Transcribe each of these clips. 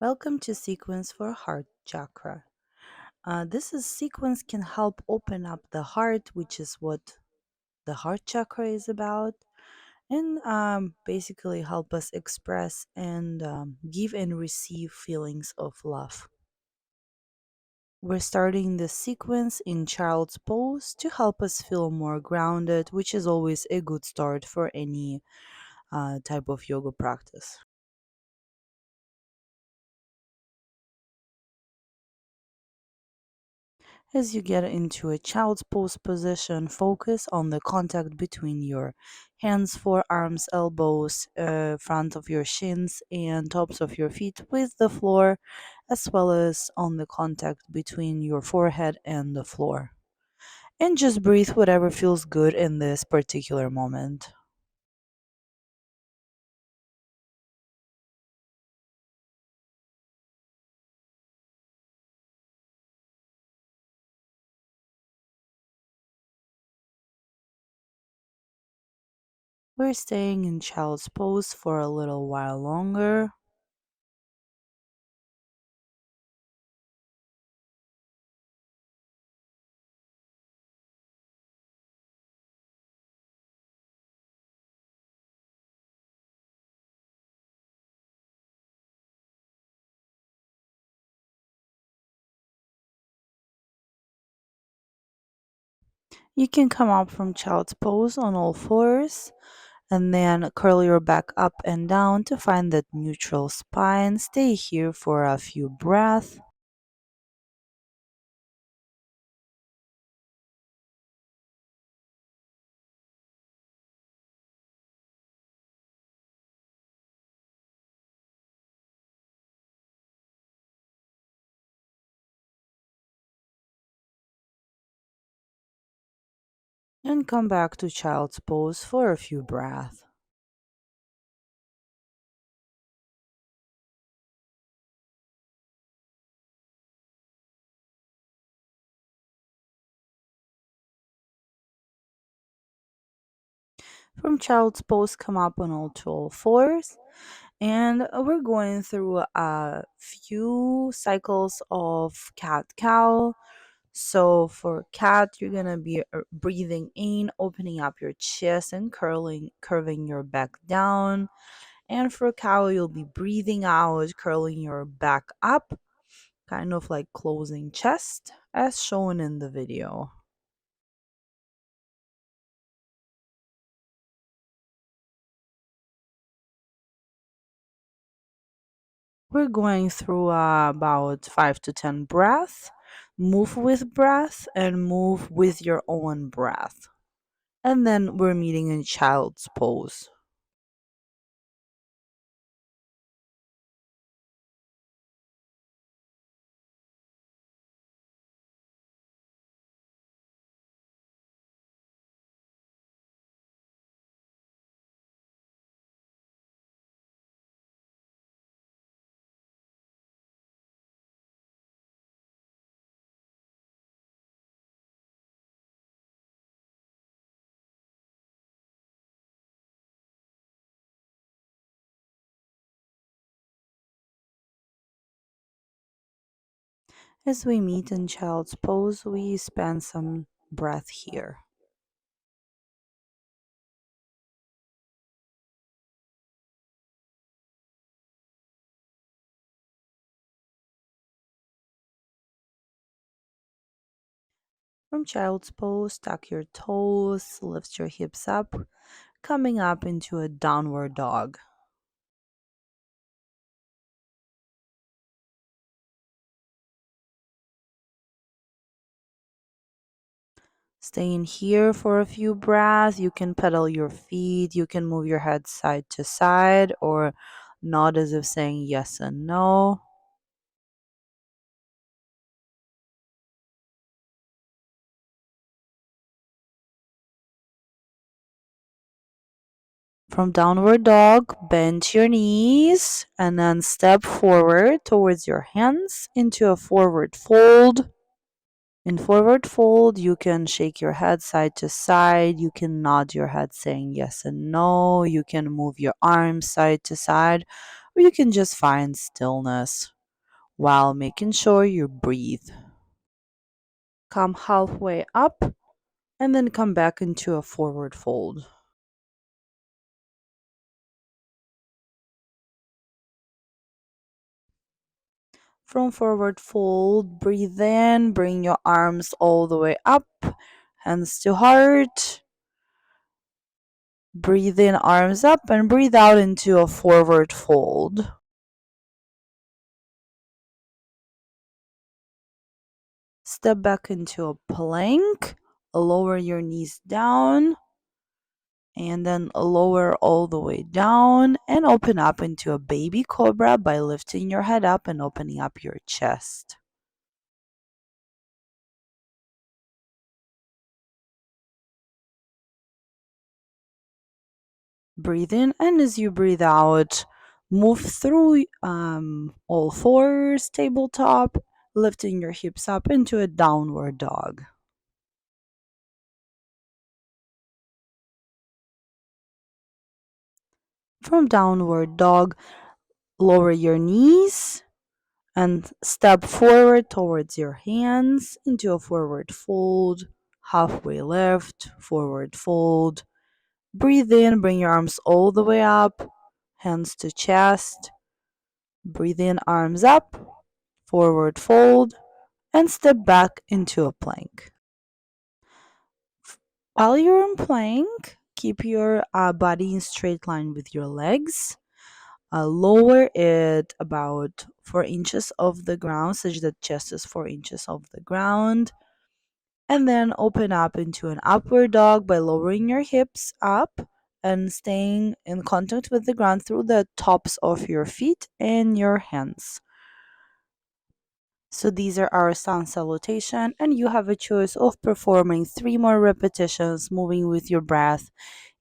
Welcome to Sequence for Heart Chakra. This is sequence can help open up the heart, which is what the heart chakra is about, and basically help us express and give and receive feelings of love. We're starting this sequence in child's pose to help us feel more grounded, which is always a good start for any type of yoga practice. As you get into a child's pose position, focus on the contact between your hands, forearms, elbows, front of your shins, and tops of your feet with the floor, as well as on the contact between your forehead and the floor. And just breathe whatever feels good in this particular moment. We're staying in child's pose for a little while longer. You can come up from child's pose on all fours and then curl your back up and down to find that neutral spine. Stay here for a few breaths. And come back to child's pose for a few breaths. From child's pose, come up on all fours. And we're going through a few cycles of cat cow. So for cat, you're gonna be breathing in, opening up your chest and curving your back down. And for cow, you'll be breathing out, curling your back up, kind of like closing chest, as shown in the video. We're going through about 5 to 10 breaths. Move with breath and move with your own breath. And then we're meeting in child's pose. As we meet in child's pose, we spend some breath here. From child's pose, tuck your toes, lift your hips up, coming up into a downward dog. Stay in here for a few breaths. You can pedal your feet, you can move your head side to side or nod as if saying yes and no. From downward dog, bend your knees and then step forward towards your hands into a forward fold. In forward fold, you can shake your head side to side. You can nod your head saying yes and no. You can move your arms side to side. or you can just find stillness while making sure you breathe. Come halfway up and then come back into a forward fold. From forward fold, breathe in, bring your arms all the way up, hands to heart. Breathe in, arms up, and breathe out into a forward fold. Step back into a plank, lower your knees down, and then lower all the way down and open up into a baby cobra by lifting your head up and opening up your chest. Breathe in, and as you breathe out, move through all fours, tabletop, lifting your hips up into a downward dog. From downward dog, lower your knees and step forward towards your hands into a forward fold, halfway lift, forward fold. Breathe in, bring your arms all the way up, hands to chest. Breathe in, arms up, forward fold, and step back into a plank. While you're in plank, keep your body in straight line with your legs. Lower it about 4 inches off the ground, such that chest is 4 inches off the ground. And then open up into an upward dog by lowering your hips up and staying in contact with the ground through the tops of your feet and your hands. So these are our sun salutation, and you have a choice of performing 3 more repetitions, moving with your breath,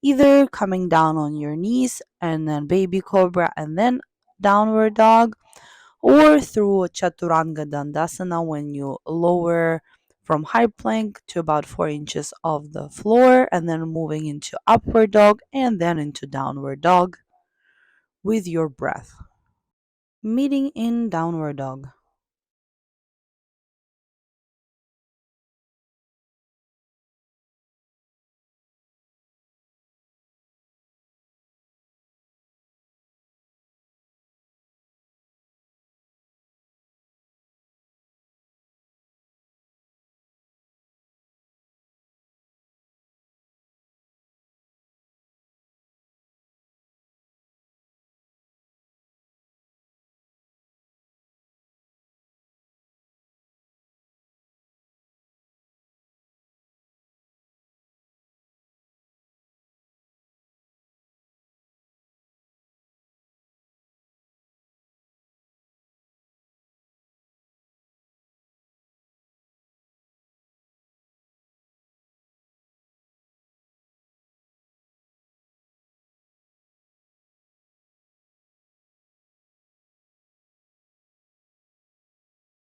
either coming down on your knees and then baby cobra and then downward dog, or through chaturanga dandasana when you lower from high plank to about 4 inches off the floor and then moving into upward dog and then into downward dog with your breath. Meeting in downward dog.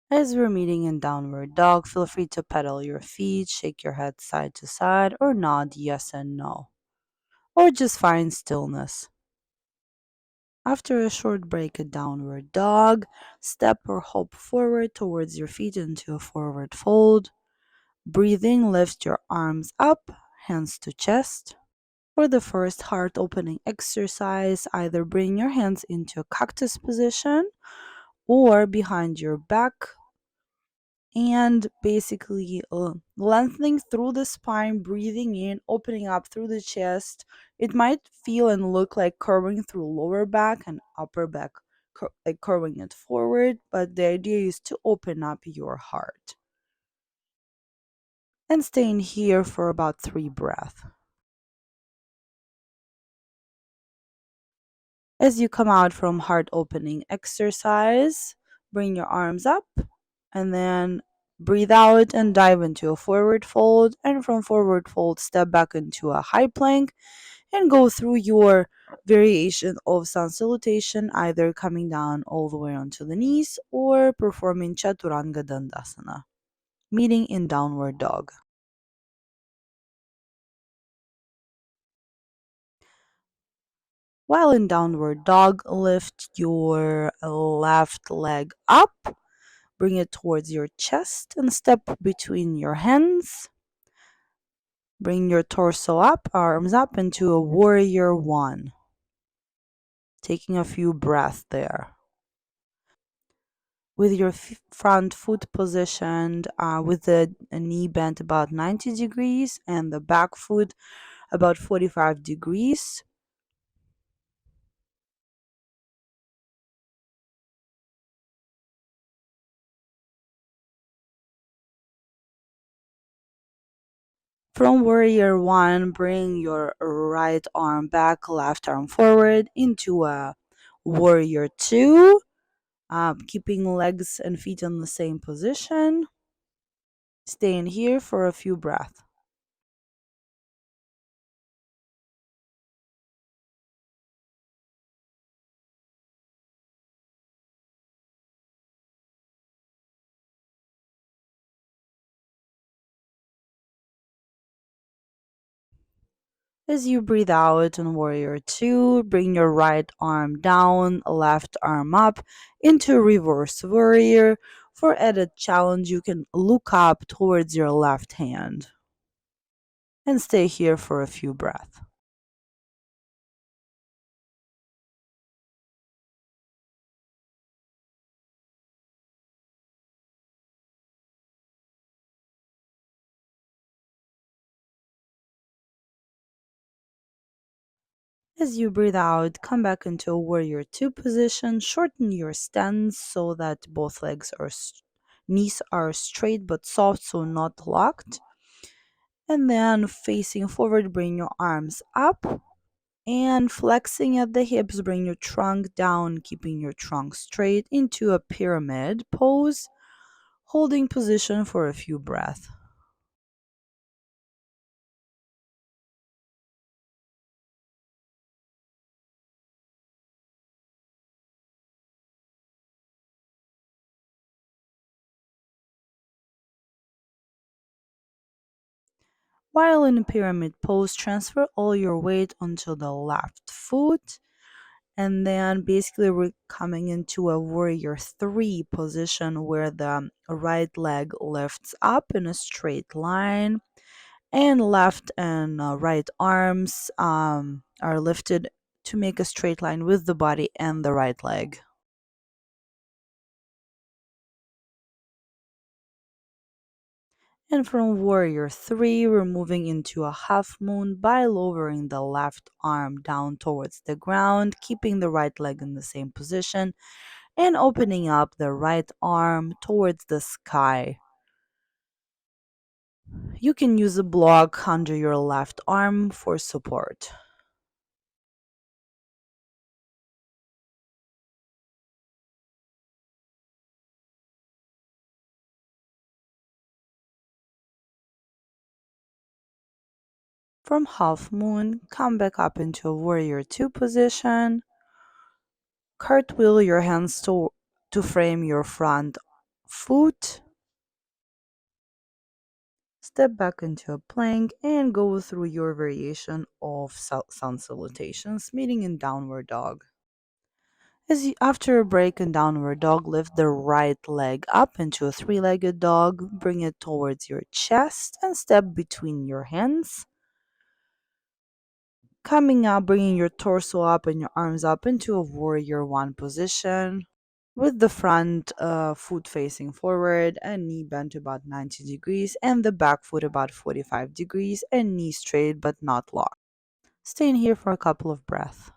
As we're meeting in downward dog, feel free to pedal your feet, shake your head side to side, or nod yes and no, or just find stillness. After a short break at downward dog, step or hop forward towards your feet into a forward fold. Breathing, lift your arms up, hands to chest. For the first heart opening exercise, either bring your hands into a cactus position or behind your back and basically lengthening through the spine, breathing in, opening up through the chest. It might feel and look like curving through lower back and upper back, like curving it forward, but the idea is to open up your heart. And stay in here for about 3 breaths. As you come out from heart opening exercise, bring your arms up and then breathe out and dive into a forward fold. And from forward fold, step back into a high plank and go through your variation of sun salutation, either coming down all the way onto the knees or performing chaturanga dandasana, meeting in downward dog. While in downward dog, lift your left leg up, bring it towards your chest, and step between your hands. Bring your torso up, arms up into a warrior one. Taking a few breaths there. With your front foot positioned with the knee bent about 90 degrees and the back foot about 45 degrees. From warrior one, bring your right arm back, left arm forward into a warrior two, keeping legs and feet in the same position. Stay in here for a few breaths. As you breathe out in warrior two, bring your right arm down, left arm up into reverse warrior. For added challenge, you can look up towards your left hand and stay here for a few breaths. As you breathe out, come back into a warrior two position. Shorten your stance so that both legs are knees are straight but soft, so not locked. And then facing forward, bring your arms up and flexing at the hips, bring your trunk down, keeping your trunk straight into a pyramid pose, holding position for a few breaths. While in a pyramid pose, transfer all your weight onto the left foot. And then basically we're coming into a warrior three position where the right leg lifts up in a straight line and left and right arms are lifted to make a straight line with the body and the right leg. And from warrior three, we're moving into a half moon by lowering the left arm down towards the ground, keeping the right leg in the same position, and opening up the right arm towards the sky. You can use a block under your left arm for support. From half moon, come back up into a warrior two position. Cartwheel your hands to frame your front foot. Step back into a plank and go through your variation of sun salutations, meeting in downward dog. After a break in downward dog, lift the right leg up into a three-legged dog, bring it towards your chest, and step between your hands. Coming up, bringing your torso up and your arms up into a warrior one position, with the front foot facing forward and knee bent about 90 degrees and the back foot about 45 degrees and knee straight but not locked. Stay in here for a couple of breaths.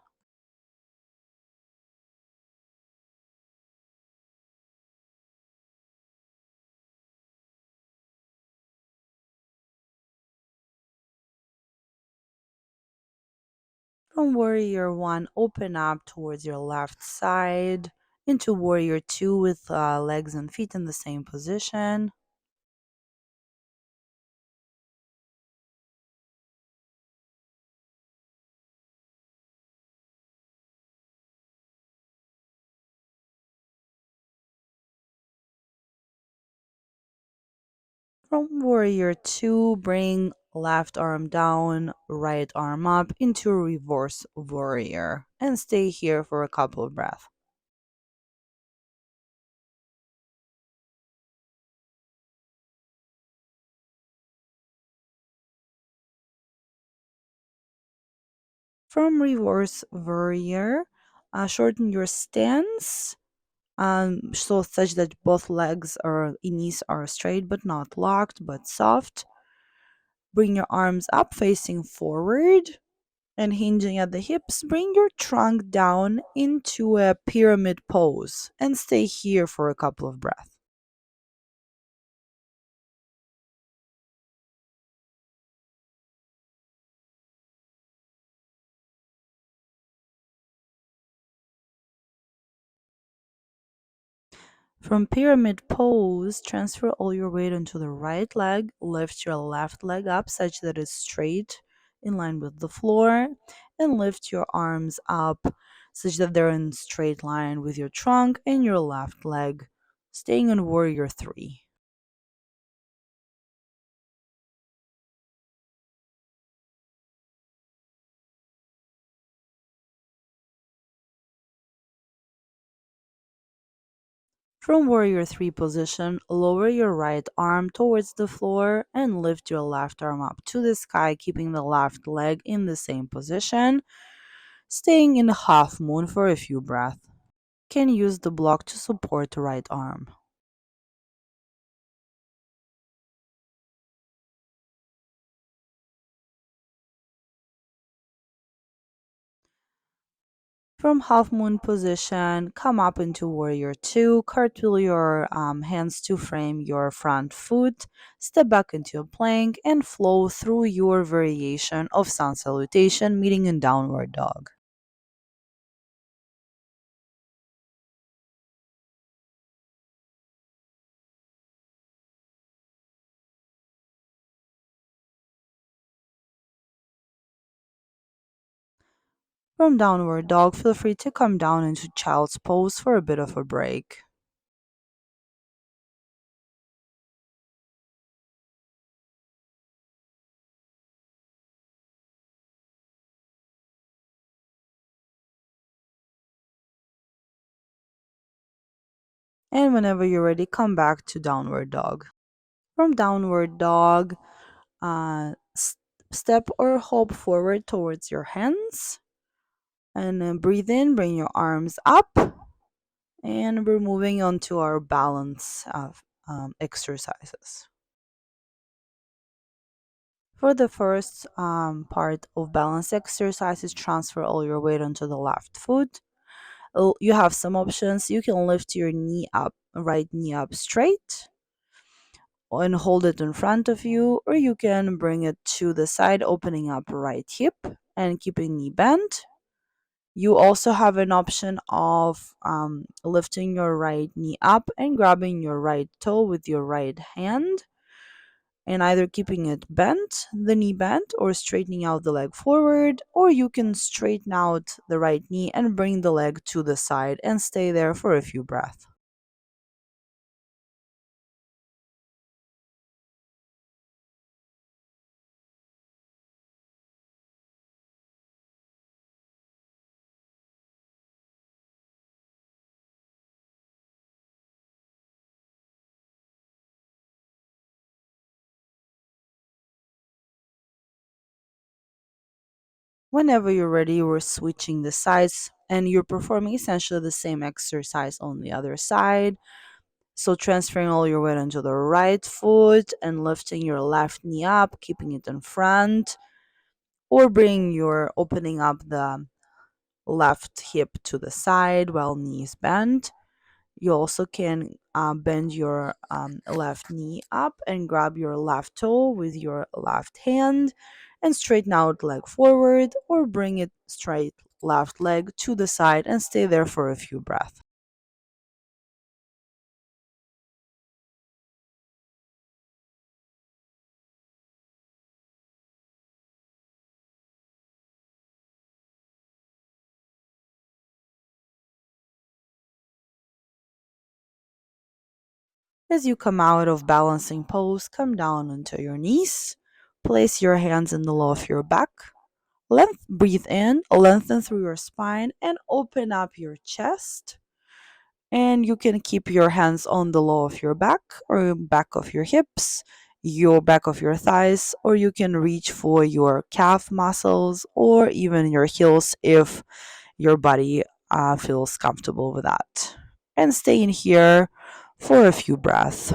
From warrior one, open up towards your left side into warrior two with legs and feet in the same position. From warrior two, bring left arm down, right arm up into reverse warrior. And stay here for a couple of breaths. From reverse warrior, shorten your stance so such that both legs or knees are straight but not locked but soft. Bring your arms up facing forward and hinging at the hips. Bring your trunk down into a pyramid pose and stay here for a couple of breaths. From pyramid pose, transfer all your weight onto the right leg. Lift your left leg up such that it's straight in line with the floor, and lift your arms up such that they're in straight line with your trunk and your left leg, staying on warrior 3. From warrior 3 position, lower your right arm towards the floor and lift your left arm up to the sky, keeping the left leg in the same position, staying in half moon for a few breaths. Can use the block to support the right arm. From half moon position, come up into warrior 2, cartwheel your hands to frame your front foot, step back into a plank, and flow through your variation of sun salutation, meeting in downward dog. From downward dog, feel free to come down into child's pose for a bit of a break. And whenever you're ready, come back to downward dog. From downward dog, step or hop forward towards your hands. And breathe in, bring your arms up. And we're moving on to our balance exercises. For the first part of balance exercises, transfer all your weight onto the left foot. You have some options. You can lift your knee up, right knee up straight and hold it in front of you, or you can bring it to the side, opening up right hip and keeping knee bent. You also have an option of lifting your right knee up and grabbing your right toe with your right hand and either keeping it bent, the knee bent, or straightening out the leg forward, or you can straighten out the right knee and bring the leg to the side and stay there for a few breaths. Whenever you're ready, we're switching the sides and you're performing essentially the same exercise on the other side. So transferring all your weight onto the right foot and lifting your left knee up, keeping it in front, or bring your opening up the left hip to the side while knees bent. You also can bend your left knee up and grab your left toe with your left hand and straighten out leg forward or bring it straight left leg to the side and stay there for a few breaths. As you come out of balancing pose, come down onto your knees Place your hands in the low of your back. Breathe in, lengthen through your spine, and open up your chest. And you can keep your hands on the low of your back or back of your hips, your back of your thighs, or you can reach for your calf muscles or even your heels if your body feels comfortable with that. And stay in here for a few breaths.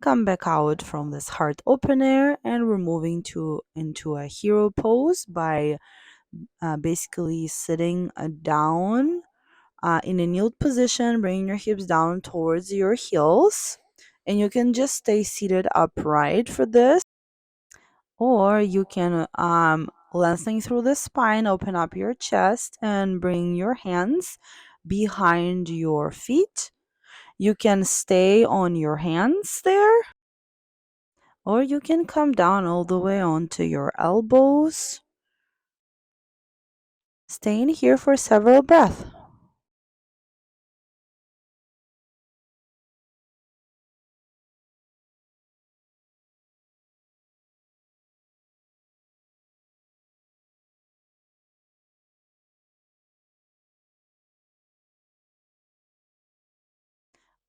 Come back out from this heart opener, and we're moving to into a hero pose by basically sitting down in a nude position, bringing your hips down towards your heels. And you can just stay seated upright for this, or you can lengthen through the spine, open up your chest, and bring your hands behind your feet. You can stay on your hands there, or you can come down all the way onto your elbows. Stay in here for several breaths.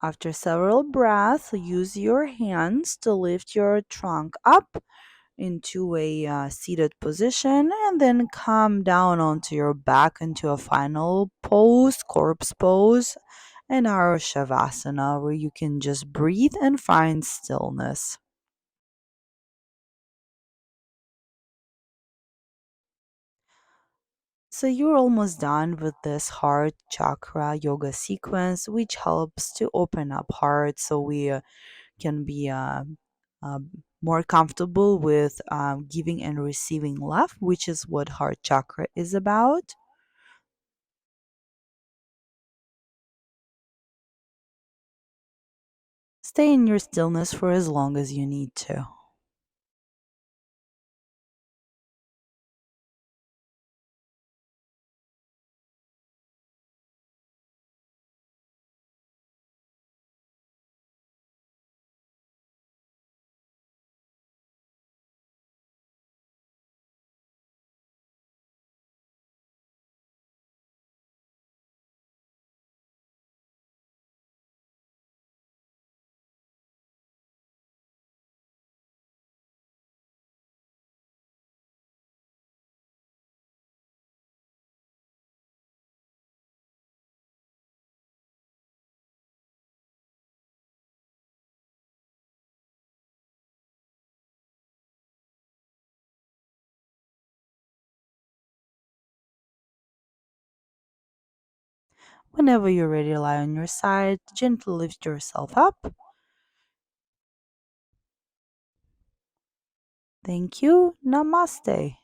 After several breaths, use your hands to lift your trunk up into a seated position and then come down onto your back into a final pose, corpse pose, and our Shavasana, where you can just breathe and find stillness. So you're almost done with this heart chakra yoga sequence, which helps to open up heart so we can be more comfortable with giving and receiving love, which is what heart chakra is about. Stay in your stillness for as long as you need to. Whenever you're ready to lie on your side, gently lift yourself up. Thank you. Namaste.